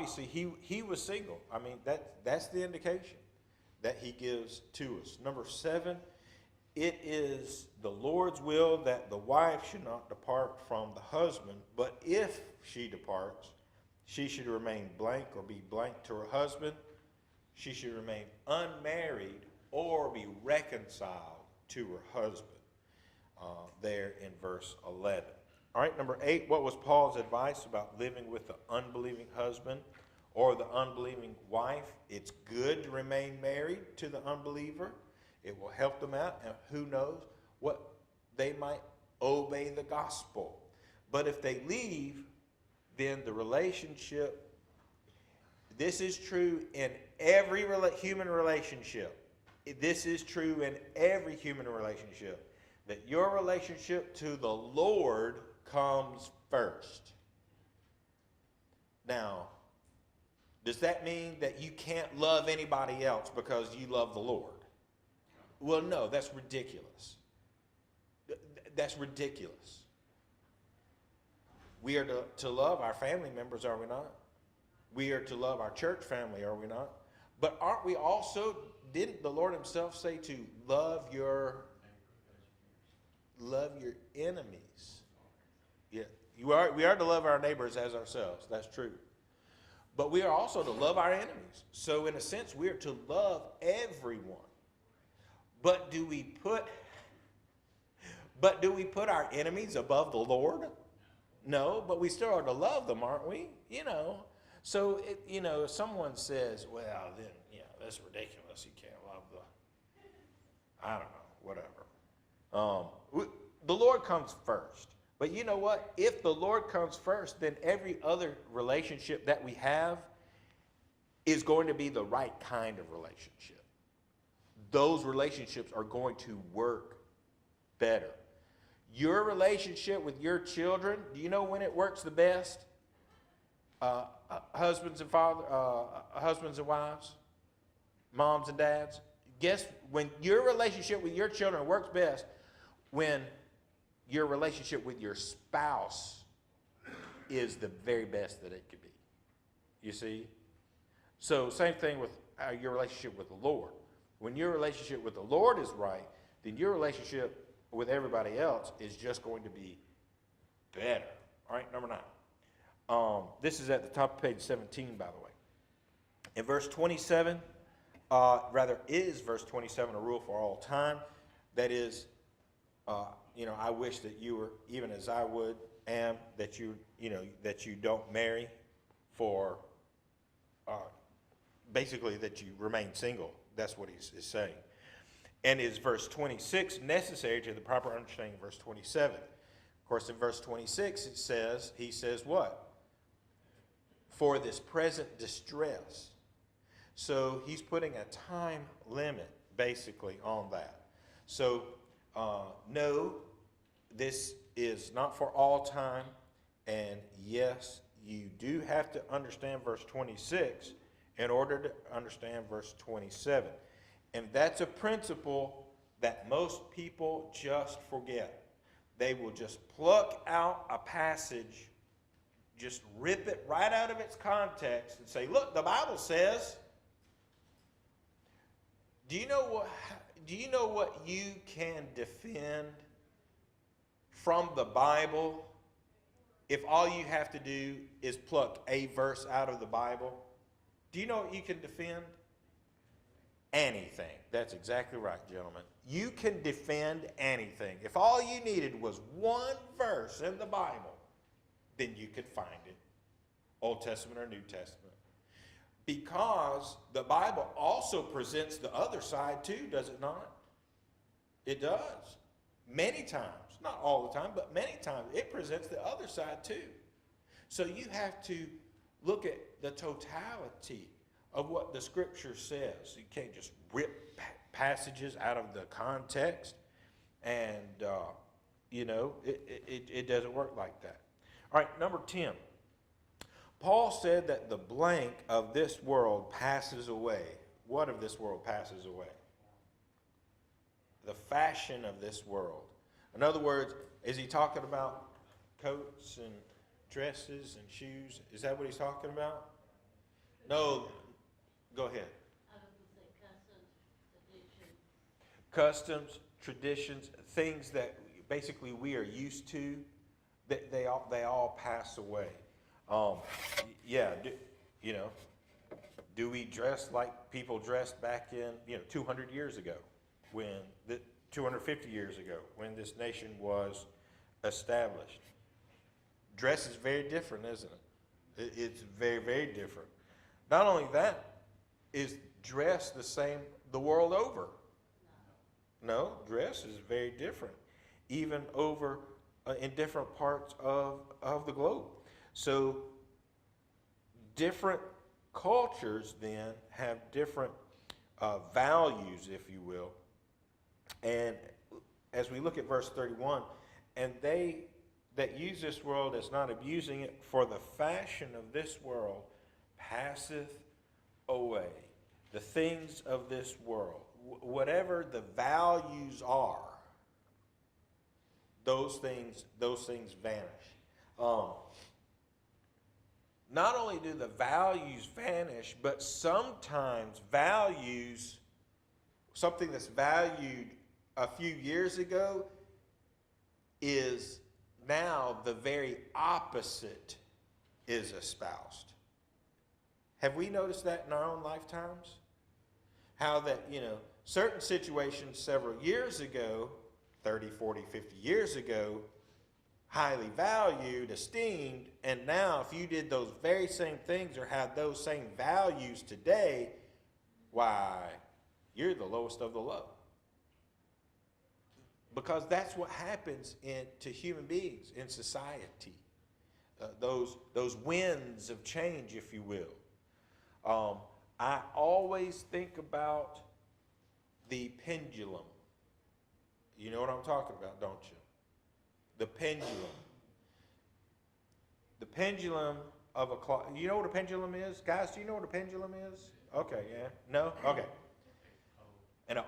obviously he was single. I mean, that's the indication that he gives to us. Number 7, it is the Lord's will that the wife should not depart from the husband, but if she departs, she should remain blank or be blank to her husband. She should remain unmarried or be reconciled to her husband. There in verse 11. All right, number 8, what was Paul's advice about living with the unbelieving husband or the unbelieving wife? It's good to remain married to the unbeliever. It will help them out, and who knows what they might obey the gospel. But if they leave, then the relationship, this is true in every human relationship. This is true in every human relationship, that your relationship to the Lord comes first. Now, does that mean that you can't love anybody else because you love the Lord? Well, no, that's ridiculous. That's ridiculous. We are to love our family members, are we not? We are to love our church family, are we not? But aren't we also, didn't the Lord himself say to love your enemies? Yeah, we are to love our neighbors as ourselves. That's true. But we are also to love our enemies. So in a sense, we are to love everyone. But do we put our enemies above the Lord? No, but we still are to love them, aren't we? So if someone says, well, then, that's ridiculous. You can't love I don't know, whatever. The Lord comes first. But you know what? If the Lord comes first, then every other relationship that we have is going to be the right kind of relationship. Those relationships are going to work better. Your relationship with your children, do you know when it works the best? Husbands and wives, moms and dads. Guess when your relationship with your children works best when your relationship with your spouse is the very best that it could be. You see? So same thing with your relationship with the Lord. When your relationship with the Lord is right, then your relationship with everybody else is just going to be better. All right, number 9. This is at the top of page 17, by the way. In verse 27, is verse 27 a rule for all time? That is, I wish that you were, even as I am, that you don't marry for, basically that you remain single. That's what he's saying. And is verse 26 necessary to the proper understanding of verse 27? Of course, in verse 26, he says what? For this present distress. So he's putting a time limit, basically, on that. So, no, this is not for all time. And yes, you do have to understand verse 26 in order to understand verse 27. And that's a principle that most people just forget. They will just pluck out a passage, just rip it right out of its context and say, look, the Bible says. Do you know what you can defend from the Bible if all you have to do is pluck a verse out of the Bible? Do you know what you can defend? Anything. That's exactly right, gentlemen. You can defend anything. If all you needed was one verse in the Bible, then you could find it, Old Testament or New Testament. Because the Bible also presents the other side too, does it not? It does. Many times, not all the time, but many times, it presents the other side too. So you have to look at the totality of what the Scripture says. You can't just rip passages out of the context, and it doesn't work like that. All right, number 10. Paul said that the blank of this world passes away. What of this world passes away? The fashion of this world. In other words, is he talking about coats and dresses and shoes? Is that what he's talking about? No, go ahead. I was gonna say customs, tradition. Customs, traditions, things that basically we are used to, that they all pass away. Yeah, you know, do we dress like people dressed back in, 200 years ago, when the 250 years ago, when this nation was established? Dress is very different, isn't it? It's very, very different. Not only that, is dress the same the world over? No, dress is very different, even over in different parts of the globe. So different cultures then have different values, if you will. And as we look at verse 31, and they that use this world as not abusing it, for the fashion of this world passeth away. The things of this world, whatever the values are, those things vanish. Not only do the values vanish, but sometimes values, something that's valued a few years ago, is now the very opposite is espoused. Have we noticed that in our own lifetimes? How that, certain situations several years ago, 30, 40, 50 years ago, highly valued, esteemed, and now if you did those very same things or had those same values today, why, you're the lowest of the low. Because that's what happens to human beings in society. Those winds of change, if you will. I always think about the pendulum. You know what I'm talking about, don't you? The pendulum. The pendulum of a clock. You know what a pendulum is? Guys, do you know what a pendulum is? Okay, yeah. No? Okay. And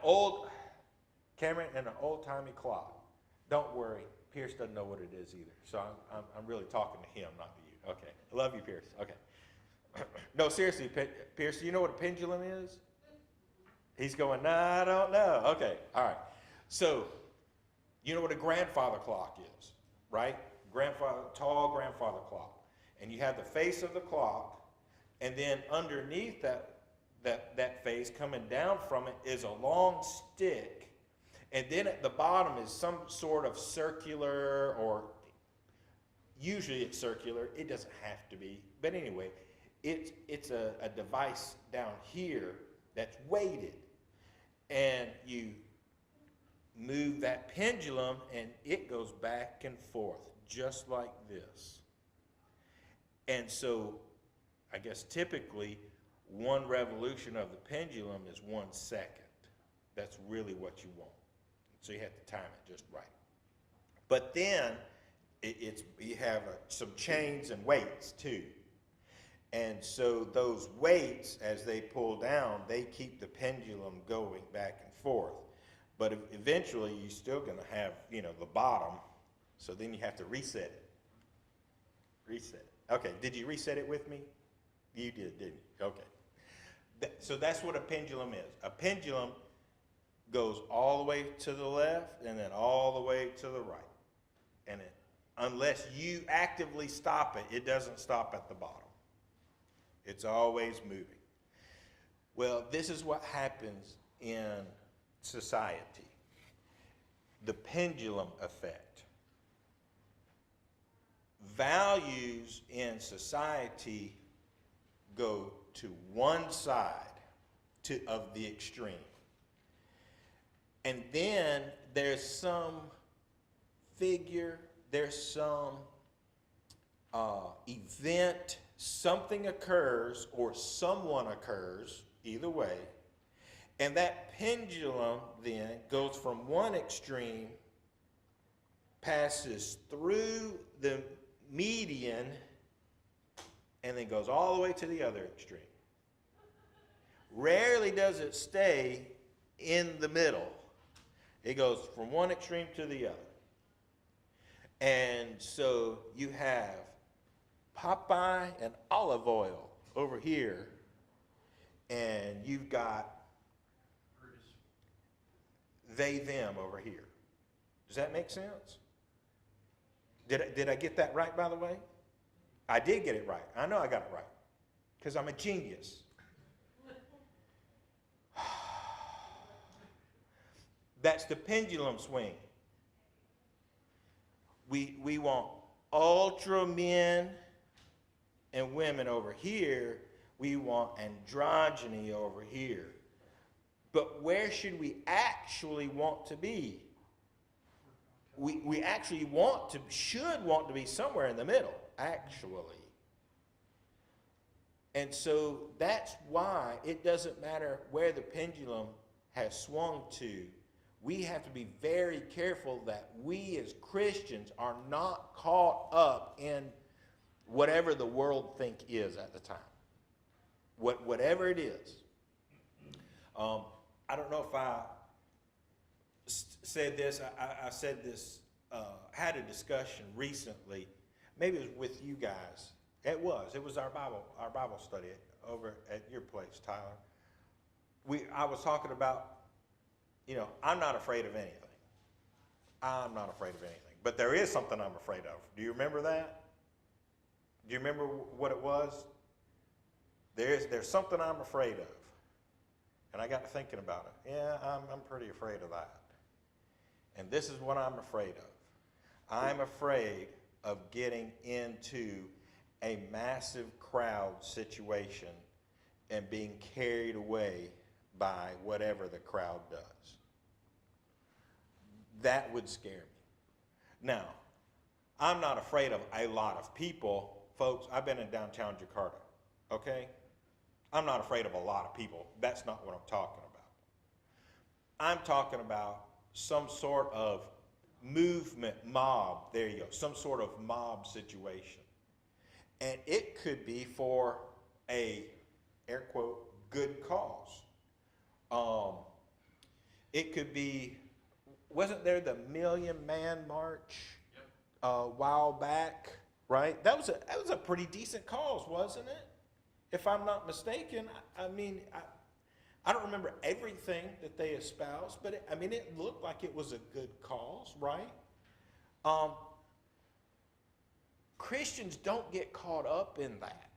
Cameron, and an old-timey clock. Don't worry, Pierce doesn't know what it is either. So I'm really talking to him, not to you. Okay. I love you, Pierce. Okay. No, seriously, Pierce, do you know what a pendulum is? He's going, nah, I don't know. Okay, all right. So, you know what a grandfather clock is, right? Tall grandfather clock. And you have the face of the clock, and then underneath that face, coming down from it, is a long stick. And then at the bottom is some sort of circular, or usually it's circular. It doesn't have to be. But anyway, it's a device down here that's weighted. And you move that pendulum and it goes back and forth just like this. And so I guess typically one revolution of the pendulum is 1 second. That's really what you want. So you have to time it just right. But then you have some chains and weights too. And so those weights, as they pull down, they keep the pendulum going back and forth. But eventually, you're still going to have, the bottom. So then you have to reset it. Reset it. Okay, did you reset it with me? You did, didn't you? Okay. So that's what a pendulum is. A pendulum goes all the way to the left and then all the way to the right. And unless you actively stop it, it doesn't stop at the bottom. It's always moving. Well, this is what happens in society. The pendulum effect. Values in society go to one side of the extreme. And then there's some figure, there's some event, something occurs or someone occurs, either way, and that pendulum then goes from one extreme, passes through the median, and then goes all the way to the other extreme. Rarely does it stay in the middle. It goes from one extreme to the other. And so you have Popeye and olive oil over here and you've got they, them over here. Does that make sense? Did I get that right, by the way? I did get it right. I know I got it right because I'm a genius. That's the pendulum swing. We want ultra men and women over here. We want androgyny over here. But where should we actually want to be? We actually should want to be somewhere in the middle, actually. And so that's why it doesn't matter where the pendulum has swung to. We have to be very careful that we as Christians are not caught up in whatever the world think is at the time. Whatever it is. I don't know if I said this. I said this, had a discussion recently. Maybe it was with you guys. It was our Bible study over at your place, Tyler. I was talking about, I'm not afraid of anything. I'm not afraid of anything. But there is something I'm afraid of. Do you remember that? Do you remember what it was? There's something I'm afraid of. And I got to thinking about it. Yeah, I'm pretty afraid of that. And this is what I'm afraid of. I'm afraid of getting into a massive crowd situation and being carried away by whatever the crowd does. That would scare me. Now, I'm not afraid of a lot of people. Folks, I've been in downtown Jakarta, okay? I'm not afraid of a lot of people. That's not what I'm talking about. I'm talking about some sort of movement, mob, there you go, some sort of mob situation. And it could be for a, air quote, good cause. It could be, wasn't there the Million Man March a while back, right? That was a pretty decent cause, wasn't it? If I'm not mistaken. I don't remember everything that they espoused, but it looked like it was a good cause, right? Christians don't get caught up in that.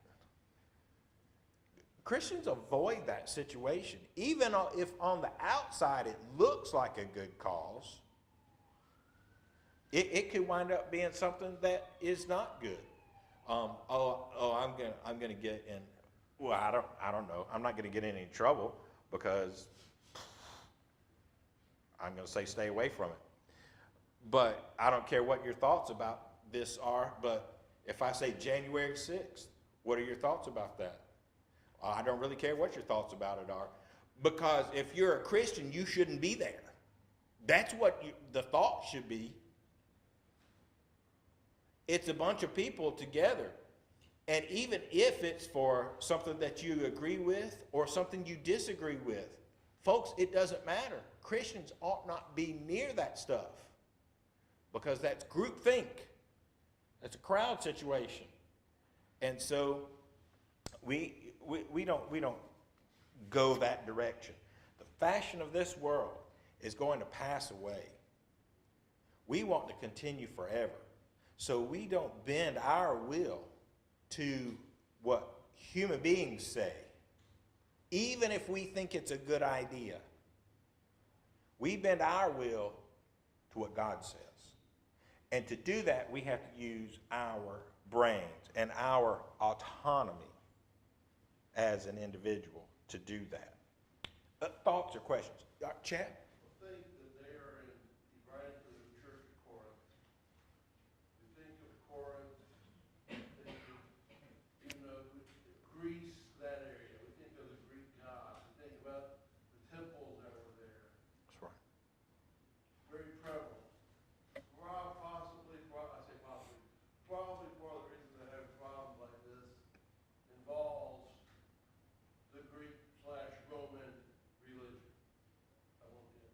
Christians avoid that situation. Even if on the outside it looks like a good cause, it could wind up being something that is not good. I'm gonna get in. Well, I don't know. I'm not gonna get in any trouble because I'm gonna say stay away from it. But I don't care what your thoughts about this are. But if I say January 6th, what are your thoughts about that? I don't really care what your thoughts about it are, because if you're a Christian, you shouldn't be there. That's what the thought should be. It's a bunch of people together. And even if it's for something that you agree with or something you disagree with, folks, it doesn't matter. Christians ought not be near that stuff because that's groupthink. That's a crowd situation. And so we don't go that direction. The fashion of this world is going to pass away. We want to continue forever. So we don't bend our will to what human beings say, even if we think it's a good idea. We bend our will to what God says. And to do that, we have to use our brains and our autonomy as an individual to do that. Thoughts or questions? Chad? I think that they are in, right into the church of Corinth. We think of Corinth, think of, Greece, that area. We think of the Greek gods. We think about the temples that were there. That's right. Very prevalent. Possibly, I say possibly, probably one of the reasons I have a problem like this involves the Greek/Roman religion. I won't get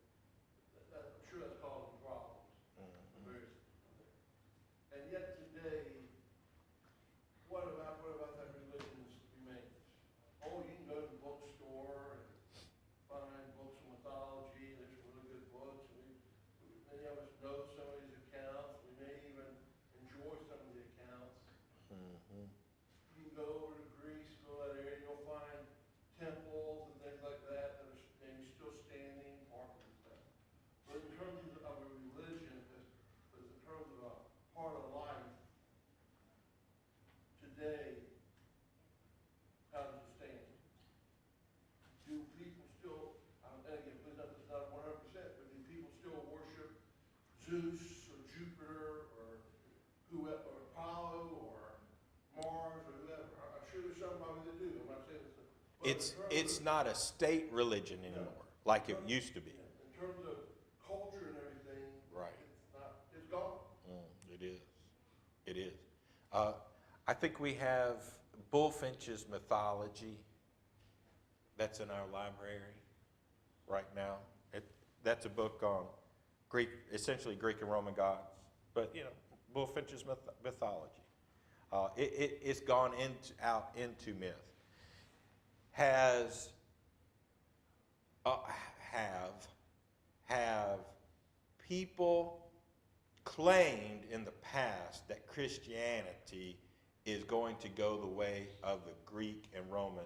Zeus or Jupiter or whoever, or Apollo or Mars or whoever. I'm sure there's somebody that do. I'm not saying it's. But in terms It's of- not a state religion anymore, like it used to be. In terms of culture and everything. Right. It's not, it's gone. It is. It is. I think we have Bullfinch's Mythology. That's in our library right now. That's a book on Greek, essentially Greek and Roman gods. But, you know, Bullfinch's mythology. It's gone out into myth. Have people claimed in the past that Christianity is going to go the way of the Greek and Roman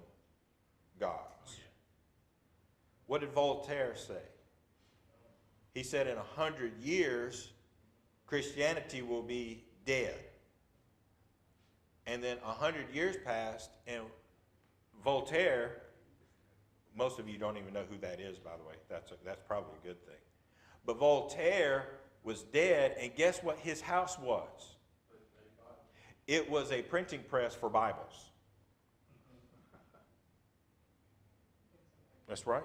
gods? What did Voltaire say? He said in 100 years, Christianity will be dead. And then 100 years passed, and Voltaire, most of you don't even know who that is, by the way. That's probably a good thing. But Voltaire was dead, and guess what his house was? It was a printing press for Bibles. That's right.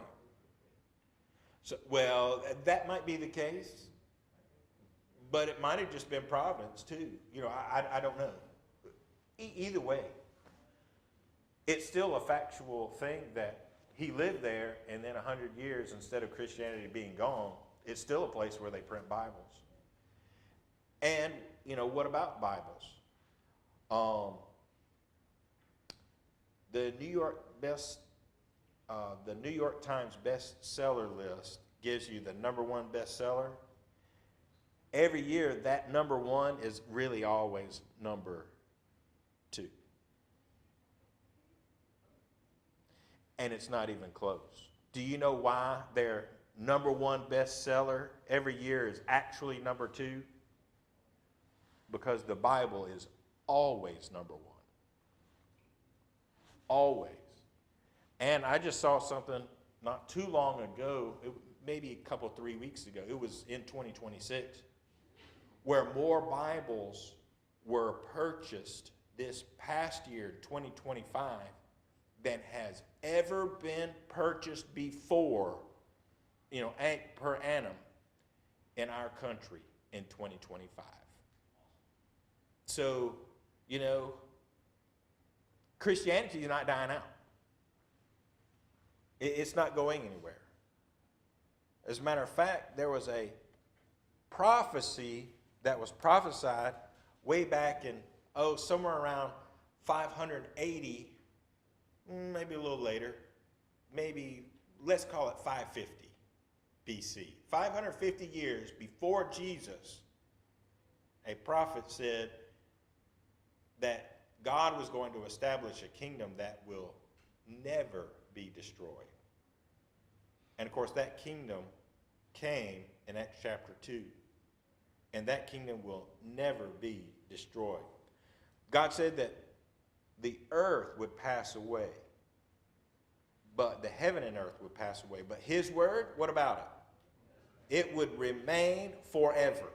So, well, that might be the case, but it might have just been Providence too. You know, I don't know. Either way, it's still a factual thing that he lived there, and then 100 years, instead of Christianity being gone, it's still a place where they print Bibles. And, you know, what about Bibles? The New York Times bestseller list gives you the #1 bestseller. Every year, that #1 is really always #2. And it's not even close. Do you know why their #1 bestseller every year is actually #2? Because the Bible is always #1. Always. And I just saw something not too long ago, maybe a couple, 3 weeks ago, it was in 2026, where more Bibles were purchased this past year, 2025, than has ever been purchased before, you know, per annum in our country in 2025. So, you know, Christianity is not dying out. It's not going anywhere. As a matter of fact, there was a prophecy that was prophesied way back in, somewhere around 580, maybe a little later, maybe let's call it 550 BC. 550 years before Jesus, a prophet said that God was going to establish a kingdom that will never be destroyed. And of course, that kingdom came in Acts chapter 2. And that kingdom will never be destroyed. God said that the earth would pass away, but the heaven and earth would pass away. But his word, what about it? It would remain forever.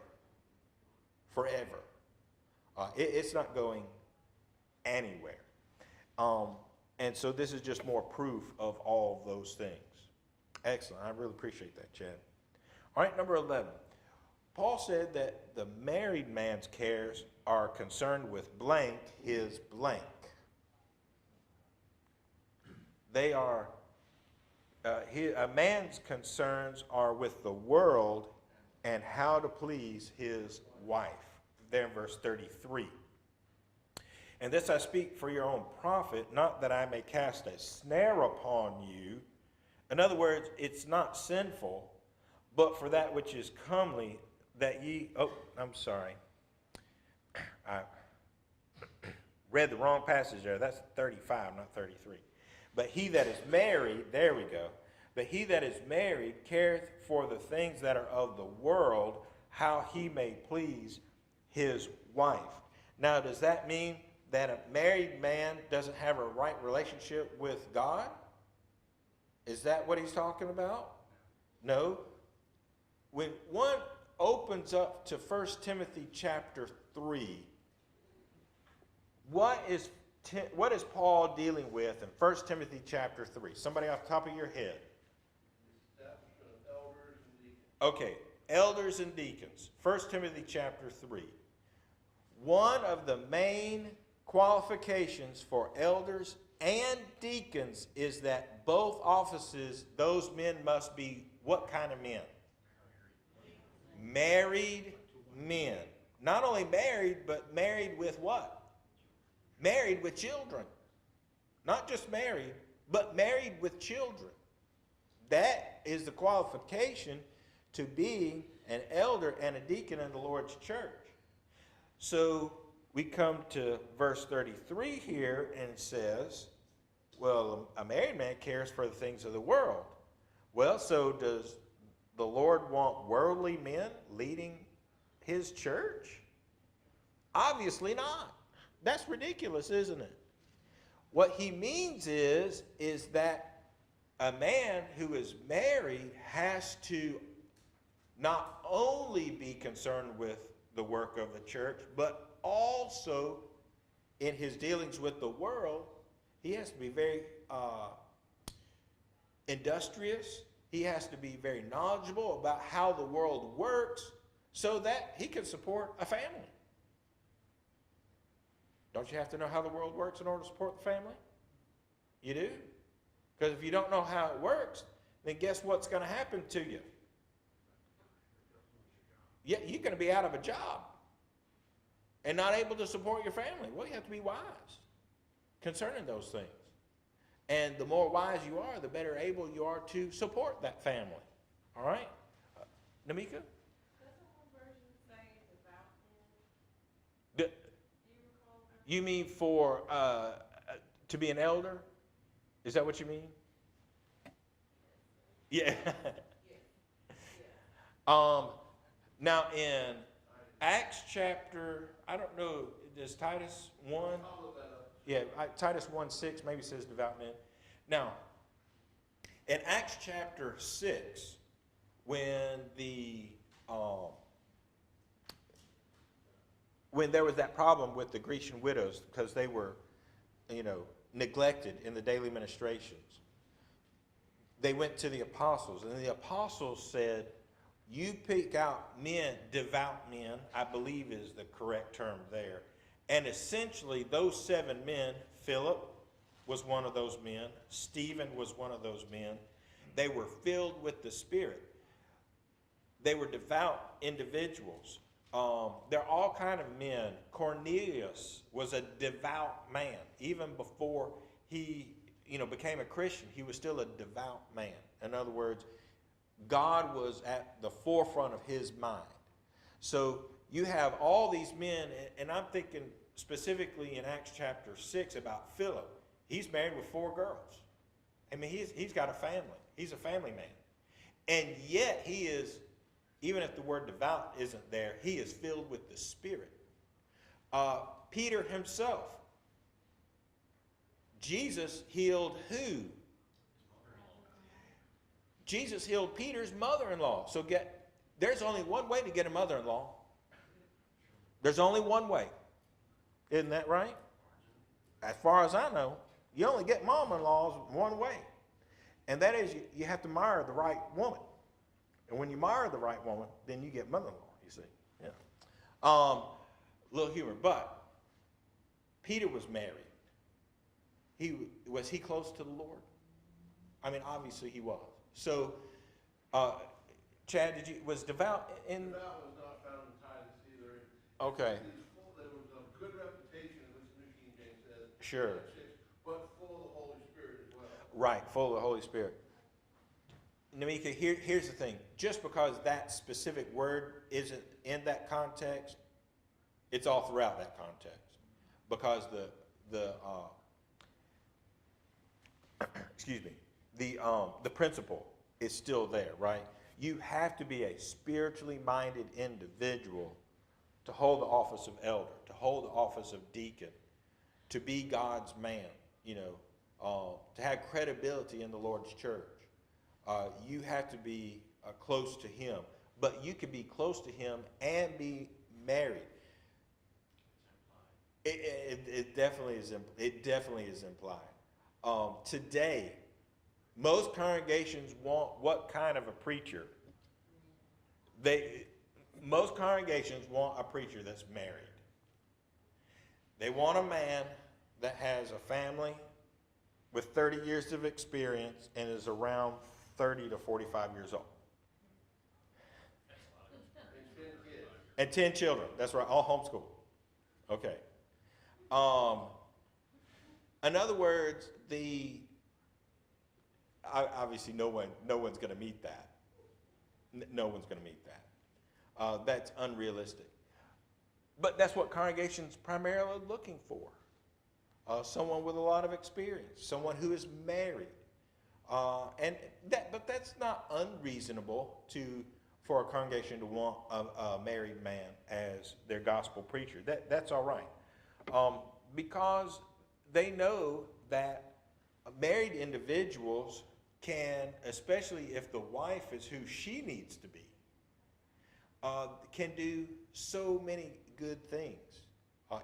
Forever. It's not going anywhere. And so this is just more proof of all of those things. Excellent. I really appreciate that, Chad. All right, number 11. Paul said that the married man's cares are concerned with blank his blank. They are, a man's concerns are with the world and how to please his wife. There in verse 33. And this I speak for your own profit, not that I may cast a snare upon you. In other words, it's not sinful, but for that which is comely, that ye, I'm sorry. I read the wrong passage there. That's 35, not 33. But he that is married, there we go. But he that is married careth for the things that are of the world, how he may please his wife. Now, does that mean that a married man doesn't have a right relationship with God? Is that what he's talking about? No. When one opens up to 1 Timothy chapter 3, what is Paul dealing with in 1 Timothy chapter 3? Somebody off the top of your head. Establishment of elders and deacons. Okay, elders and deacons. 1 Timothy chapter 3. One of the main qualifications for elders and deacons is that both offices, those men must be what kind of men? Married men. Not only married, but married with what? Married with children. Not just married, but married with children. That is the qualification to being an elder and a deacon in the Lord's church. So we come to verse 33 here, and it says, well, a married man cares for the things of the world. Well, so does the Lord want worldly men leading his church? Obviously not. That's ridiculous, isn't it? What he means is that a man who is married has to not only be concerned with the work of the church, but also in his dealings with the world, he has to be very industrious. He has to be very knowledgeable about how the world works so that he can support a family. Don't you have to know how the world works in order to support the family? You do. Because if you don't know how it works, then guess what's going to happen to you? Yeah, you're going to be out of a job and not able to support your family. Well, you have to be wise concerning those things. And the more wise you are, the better able you are to support that family. All right? Namika? Doesn't one version say devout men? D- Do you recall that? You mean for to be an elder? Is that what you mean? Yeah. Now in Acts chapter, I don't know, does Titus 1? Follow that up. Yeah, Titus 1:6 maybe says devout men. Now, in Acts chapter 6, when there was that problem with the Grecian widows because they were, neglected in the daily ministrations, they went to the apostles, and the apostles said, you pick out men, devout men, I believe is the correct term there. And essentially those 7 men, Philip was one of those men, Stephen was one of those men, they were filled with the Spirit. They were devout individuals. There are all kind of men. Cornelius was a devout man. Even before he, became a Christian, he was still a devout man. In other words, God was at the forefront of his mind. So you have all these men, and I'm thinking specifically in Acts chapter 6 about Philip. He's married with 4 girls. I mean, he's got a family. He's a family man. And yet he is, even if the word devout isn't there, he is filled with the Spirit. Peter himself, Jesus healed who? Jesus healed Peter's mother-in-law. So there's only one way to get a mother-in-law. There's only one way. Isn't that right? As far as I know, you only get mom-in-laws one way. And that is you have to marry the right woman. And when you marry the right woman, then you get mother-in-law, you see. Yeah. Little humor. But Peter was married. Was he close to the Lord? I mean, obviously he was. So, Chad, was devout in? Devout was not found in Titus either. Okay. There was a good reputation, at least the New King James says. Sure. But full of the Holy Spirit as well. Right, full of the Holy Spirit. Namika, here's the thing. Just because that specific word isn't in that context, it's all throughout that context. Because the principle is still there, right? You have to be a spiritually minded individual to hold the office of elder, to hold the office of deacon, to be God's man, to have credibility in the Lord's church. You have to be close to him. but you can be close to him and be married. It definitely is. It definitely is implied. Today, most congregations want what kind of a preacher? Most congregations want a preacher that's married. They want a man that has a family with 30 years of experience and is around 30 to 45 years old. And 10 children. That's right, all homeschooled. Okay. In other words, obviously no one's going to meet that. No one's going to meet that. That's unrealistic. But that's what congregations primarily are looking for. Someone with a lot of experience, someone who is married. But that's not unreasonable for a congregation to want a married man as their gospel preacher. That's all right. Because they know that married individuals can, especially if the wife is who she needs to be, can do so many good things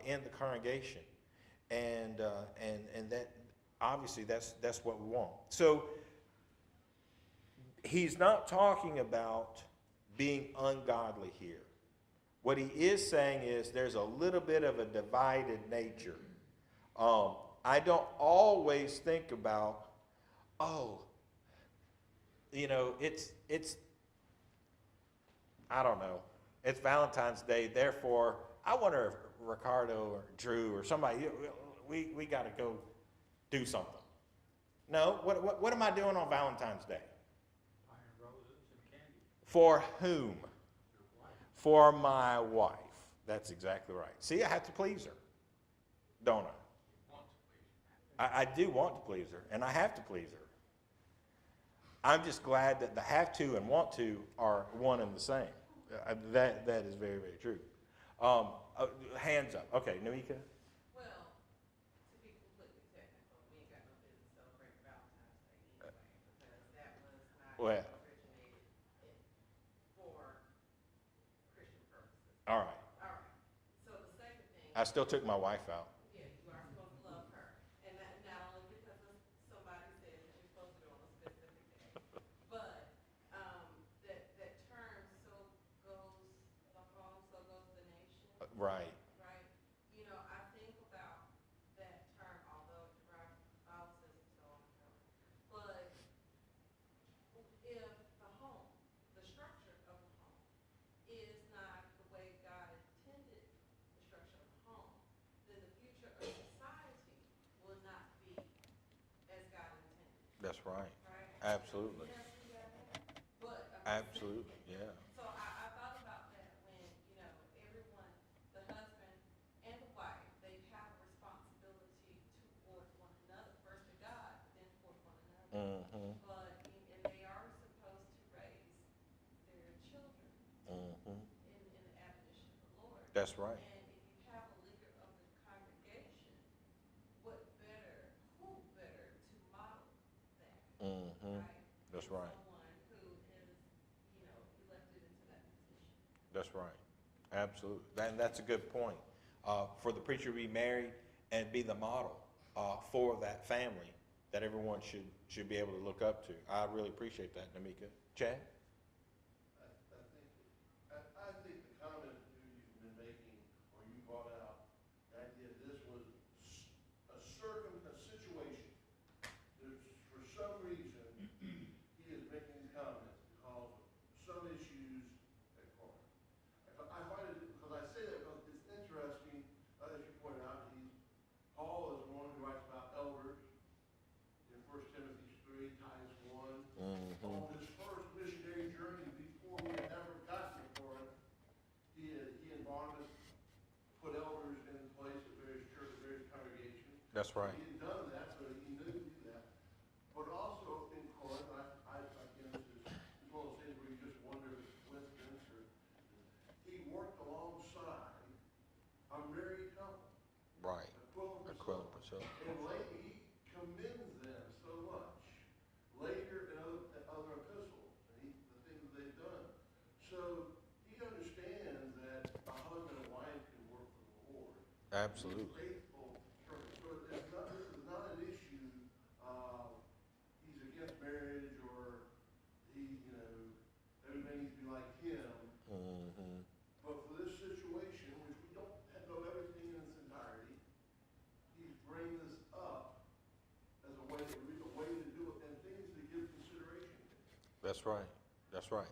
in the congregation, and that obviously that's what we want. So he's not talking about being ungodly here. What he is saying is there's a little bit of a divided nature. I don't always think about, it's I don't know. It's Valentine's Day, therefore, I wonder if Ricardo or Drew or somebody, we got to go do something. No, what am I doing on Valentine's Day? Buying roses and candy. For whom? For my wife. That's exactly right. See, I have to please her, don't I? I do want to please her, and I have to please her. I'm just glad that the have to and want to are one and the same. That is very, very true. Hands up. Okay, Namika? Well, to be completely technical, we ain't got no business celebrating Valentine's Day anyway, because that was not Well. originated for Christian purposes. All right. All right, so the second thing. I still took my wife out. Yeah, you are supposed to love her, and that not only because of somebody says that you're supposed to do on a specific day, but, that term, so goes the home, so goes the nation. Right. Right? You know, I think about that term, although it derives from Catholicism, so on and so on. But if the home, the structure of the home, is not the way God intended the structure of the home, then the future of society will not be as God intended, That's right. right? Absolutely. You know, see that? But I'm just saying- Absolutely. Yeah. So I thought about that when, everyone, the husband and the wife, they have a responsibility toward one another, first to God, but then toward one another. Mm-hmm. And they are supposed to raise their children Mm-hmm. in the admonition of the Lord. That's right. And if you have a leader of the congregation, who better to model that, Mm-hmm. right? That's than right. Someone who is, elected into that position. That's right. Absolutely. And that's a good point. For the preacher to be married and be the model for that family that everyone should be able to look up to. I really appreciate that, Namika. Chad? I think the comment that you've been making, or you brought out, the idea that this was a situation. There's, for some reason, he is making these comments because of some issues at Corinth. I find it, because I say that because it's interesting, as you pointed out, Paul is one who writes about elders in 1 Timothy 3, Titus 1. Mm-hmm. On his first missionary journey, before he had ever gotten to Corinth, he and Barnabas put elders in place at various churches, various congregations. That's right. He had done that, so he knew to do that. But also in Corinth, again, this is one of those things where you just wonder if it's coincidence or he worked alongside a married couple. Right. Aquila and Priscilla. Priscilla. And later, he commends them so much later in other epistles, and the things that they've done. So Absolutely. Faithful church. So it's not, this is not an issue of he's against marriage or he, you know, everybody needs to be like him. Mm-hmm. But for this situation, which we don't know everything in its entirety, he's bringing this up as a way to do it and things to give consideration to. That's right. That's right.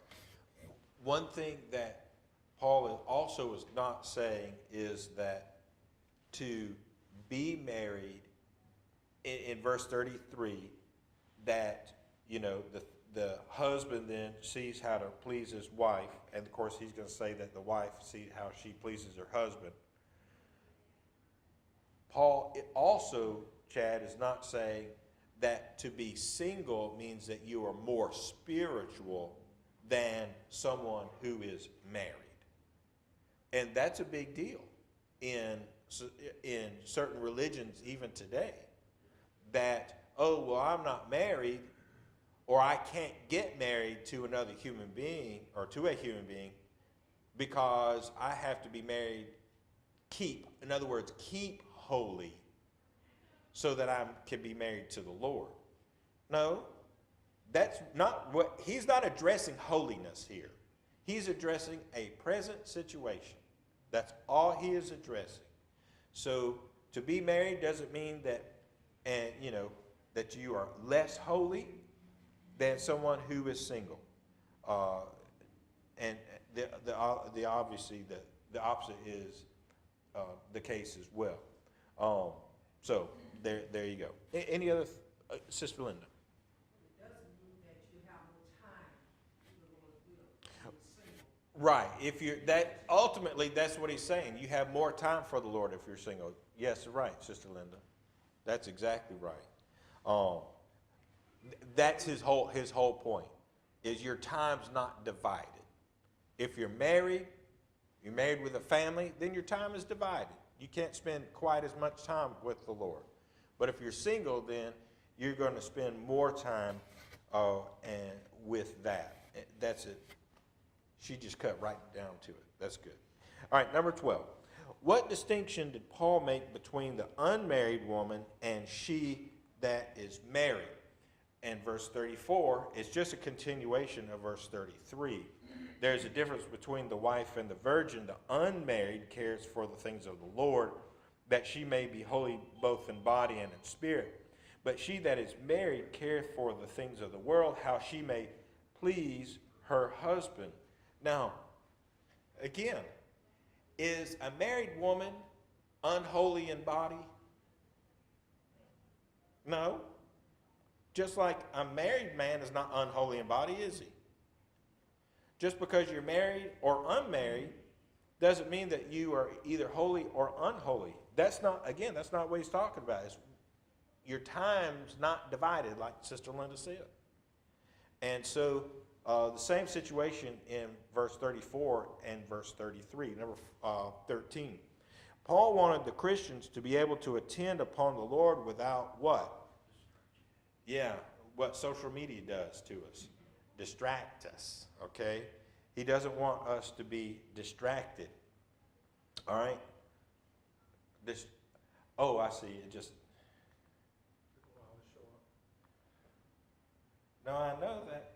One thing that Paul also is not saying is that to be married in verse 33, that, you know, the husband then sees how to please his wife, and of course he's going to say that the wife sees how she pleases her husband. Paul also, Chad, is not saying that to be single means that you are more spiritual than someone who is married. And that's a big deal in certain religions even today. That, oh, well, I'm not married, or I can't get married to another human being or to a human being because I have to be married, in other words, keep holy so that I can be married to the Lord. No, that's not what, he's not addressing holiness here. He's addressing a present situation. That's all he is addressing. So to be married doesn't mean that, and you know, that you are less holy than someone who is single. And the obviously the opposite is the case as well. So there you go. Any other, Sister Linda? It doesn't mean that you have no time to the Lord's will. You're single. Right. If you're that, ultimately, that's what he's saying. You have more time for the Lord if you're single. Yes, right, Sister Linda. That's exactly right. That's his whole point. Is your time's not divided. If you're married with a family, then your time is divided. You can't spend quite as much time with the Lord. But if you're single, then you're going to spend more time and with that. That's it. She just cut right down to it. That's good. All right, number 12. What distinction did Paul make between the unmarried woman and she that is married? And verse 34 is just a continuation of verse 33. There's a difference between the wife and the virgin. The unmarried cares for the things of the Lord, that she may be holy both in body and in spirit. But she that is married careth for the things of the world, how she may please her husband. Now, again, is a married woman unholy in body? No. Just like a married man is not unholy in body, is he? Just because you're married or unmarried doesn't mean that you are either holy or unholy. That's not what he's talking about. It's your time's not divided, like Sister Linda said. And so the same situation in verse 34 and verse 33, number 13. Paul wanted the Christians to be able to attend upon the Lord without what? Yeah, what social media does to us. Distract us, okay? He doesn't want us to be distracted. All right? I see. It just... No, I know that.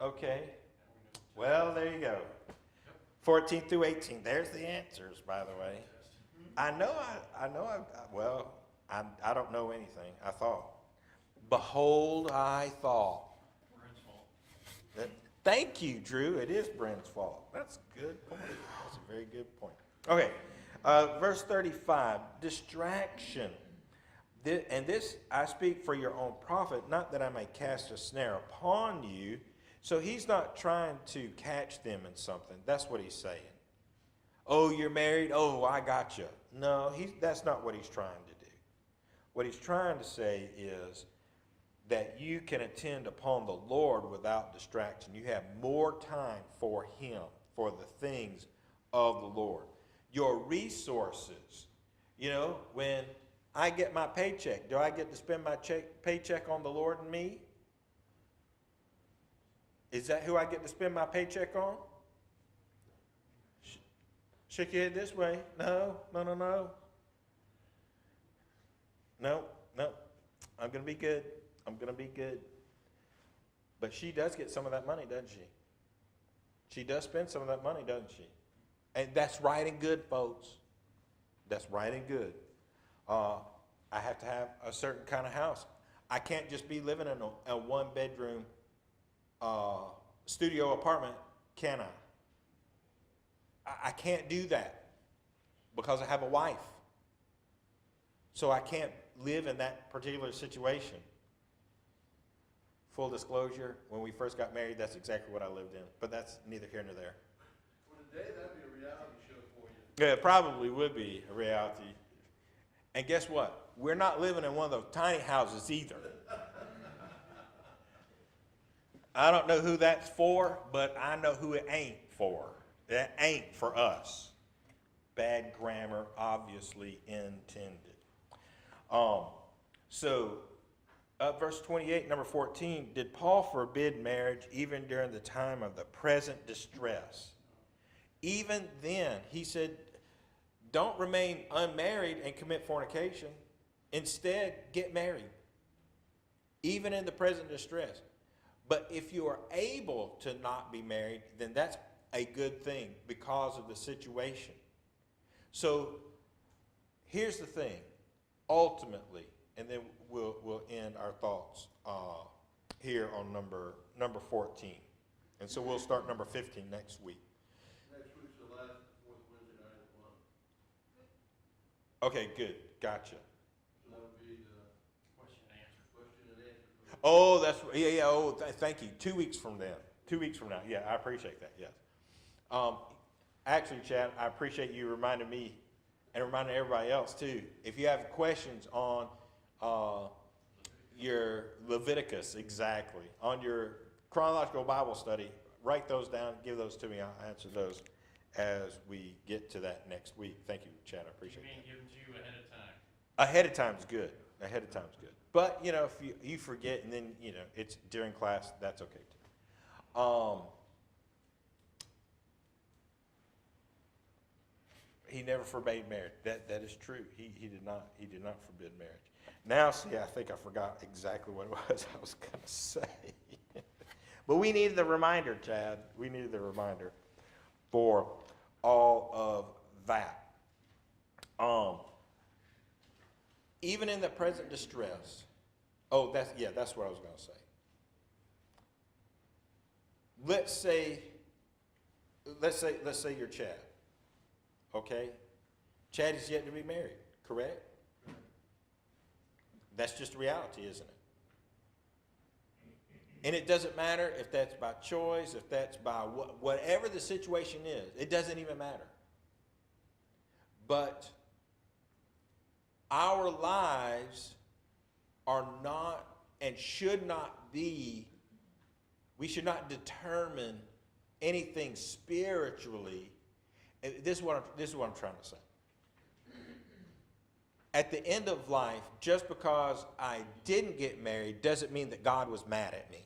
Okay. Well, there you go. 14 through 18. There's the answers, by the way. I don't know anything. I thought. Behold, I thought. Brent's fault. Thank you, Drew. It is Brent's fault. That's a good point. That's a very good point. Okay. Verse 35. Distraction. And this I speak for your own profit, not that I may cast a snare upon you. So he's not trying to catch them in something. That's what he's saying. Oh, you're married? Oh, I got you. No, that's not what he's trying to do. What he's trying to say is that you can attend upon the Lord without distraction. You have more time for him, for the things of the Lord. Your resources. You know, when I get my paycheck, do I get to spend my paycheck on the Lord and me? Is that who I get to spend my paycheck on? Shake your head this way. No, no, no, no. No, no. I'm going to be good. I'm going to be good. But she does get some of that money, doesn't she? She does spend some of that money, doesn't she? And that's right and good, folks. That's right and good. I have to have a certain kind of house. I can't just be living in a one-bedroom studio apartment, can I? I can't do that because I have a wife. So I can't live in that particular situation. Full disclosure, when we first got married, that's exactly what I lived in. But that's neither here nor there. Well, today, that'd be a reality show for you. Yeah, it probably would be a reality. And guess what? We're not living in one of those tiny houses either. I don't know who that's for, but I know who it ain't for. That ain't for us. Bad grammar, obviously intended. Verse 28, number 14, did Paul forbid marriage even during the time of the present distress? Even then, he said, don't remain unmarried and commit fornication. Instead, get married, even in the present distress. But if you are able to not be married, then that's a good thing because of the situation. So here's the thing, ultimately, and then we'll end our thoughts here on number 14. And so we'll start number 15 next week. Next week's the last, fourth Wednesday night of the month. Okay, good. Gotcha. So that would be the Question and answer. question and answer. Oh, that's, yeah. Oh, thank you. 2 weeks from then. 2 weeks from now. Yeah, I appreciate that. Yes. Actually, Chad, I appreciate you reminding me and reminding everybody else too. If you have questions on your Leviticus, exactly, on your chronological Bible study, write those down, give those to me. I'll answer those as we get to that next week. Thank you, Chad. I appreciate Being that. given to you ahead of time. Ahead of time's good. Ahead of time's good. But, if you forget and then, it's during class, that's okay too. He never forbade marriage. That is true. He did not forbid marriage. Now, see, I think I forgot exactly what it was I was going to say. But we needed the reminder, Chad. We needed the reminder for all of that. Even in the present distress. Oh, that's what I was going to say. Let's say you're Chad. Okay? Chad is yet to be married, correct? That's just reality, isn't it? And it doesn't matter if that's by choice, if that's by whatever the situation is. It doesn't even matter. But our lives are not and should not be, we should not determine anything spiritually. This is what I'm trying to say. At the end of life, just because I didn't get married doesn't mean that God was mad at me.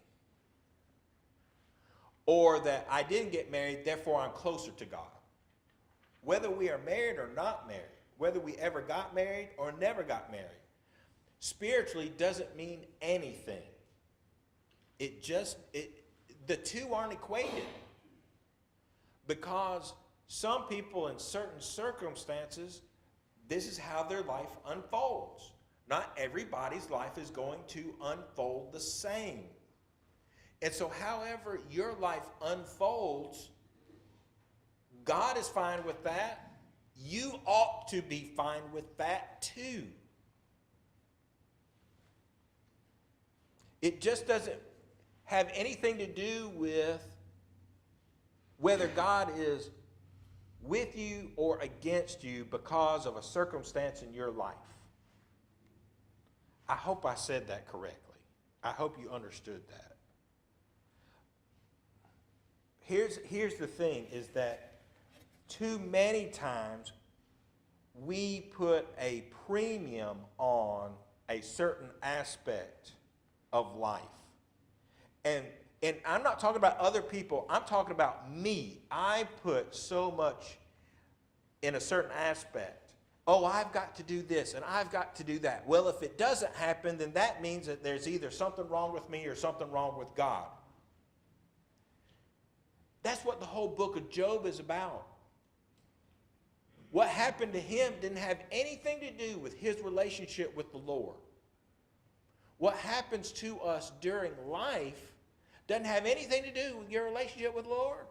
Or that I didn't get married, therefore I'm closer to God. Whether we are married or not married, whether we ever got married or never got married, spiritually doesn't mean anything. The two aren't equated. Because some people in certain circumstances, this is how their life unfolds. Not everybody's life is going to unfold the same. And so however your life unfolds, God is fine with that. You ought to be fine with that too. It just doesn't have anything to do with whether God is with you or against you because of a circumstance in your life. I hope I said that correctly. I hope you understood that. Here's the thing, is that too many times we put a premium on a certain aspect of life. And I'm not talking about other people. I'm talking about me. I put so much in a certain aspect. Oh, I've got to do this and I've got to do that. Well, if it doesn't happen, then that means that there's either something wrong with me or something wrong with God. That's what the whole book of Job is about. What happened to him didn't have anything to do with his relationship with the Lord. What happens to us during life doesn't have anything to do with your relationship with the Lord.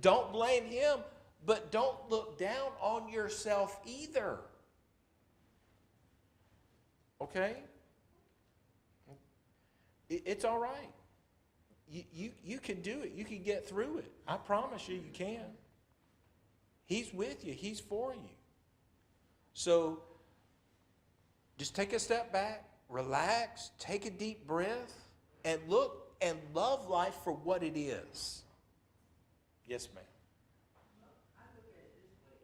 Don't blame him, but don't look down on yourself either. Okay? It's all right. You can do it. You can get through it. I promise you can. He's with you. He's for you. So just take a step back, relax, take a deep breath, and look and love life for what it is. Yes, ma'am. I look at it this way.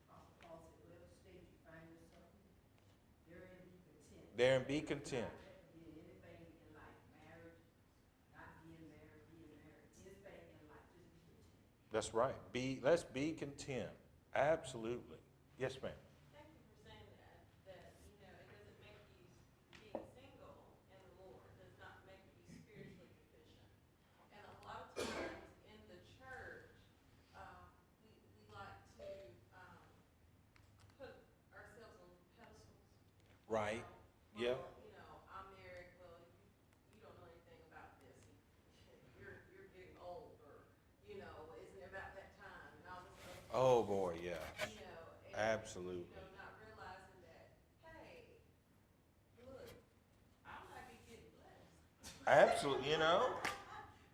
Apostle Paul said, whatever state you find yourself in, therein be content. There and be content. Not being anything in life, marriage, not being married, anything in life, just be content. That's right. Let's be content. Absolutely. Yes, ma'am. Thank you for saying that, you know, it doesn't make you, being single in the Lord does not make you spiritually deficient. And a lot of times in the church, we like to, put ourselves on pedestals. Right. Well, Yeah. you know, I'm married, well, you don't know anything about this. You're getting old, or, you know, isn't it about that time, and all this other stuff. Oh, boy, yeah. You know, and, Absolutely. you know, not realizing that, hey, look, I might be getting blessed Absolutely. You know?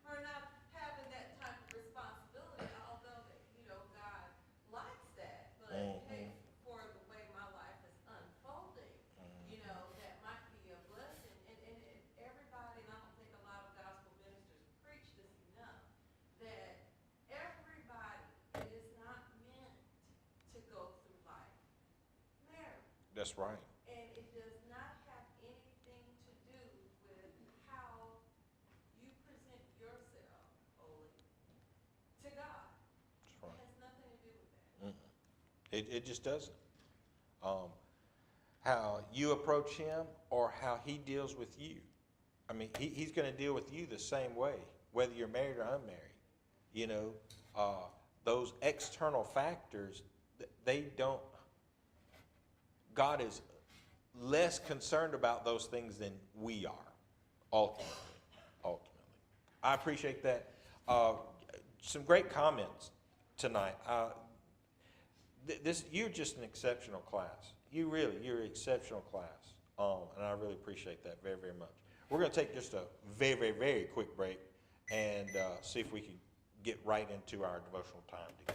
for not having that type of responsibility, although that, you know, God likes that. But hey, for the way my life is unfolding, you know, that might be a blessing. And everybody, and I don't think a lot of gospel ministers preach this enough, that everybody is not meant to go through life married. That's right. And it does not have anything to do with how you present yourself, Oli, to God. That's It right. has nothing to do with that. It just doesn't. How you approach him or how he deals with you. I mean, he's going to deal with you the same way, whether you're married or unmarried. You know, those external factors, they don't, God is less concerned about those things than we are, ultimately. I appreciate that. Some great comments tonight. You're just an exceptional class. You're an exceptional class. And I really appreciate that very, very much. We're going to take just a very, very, very quick break and see if we can get right into our devotional time together.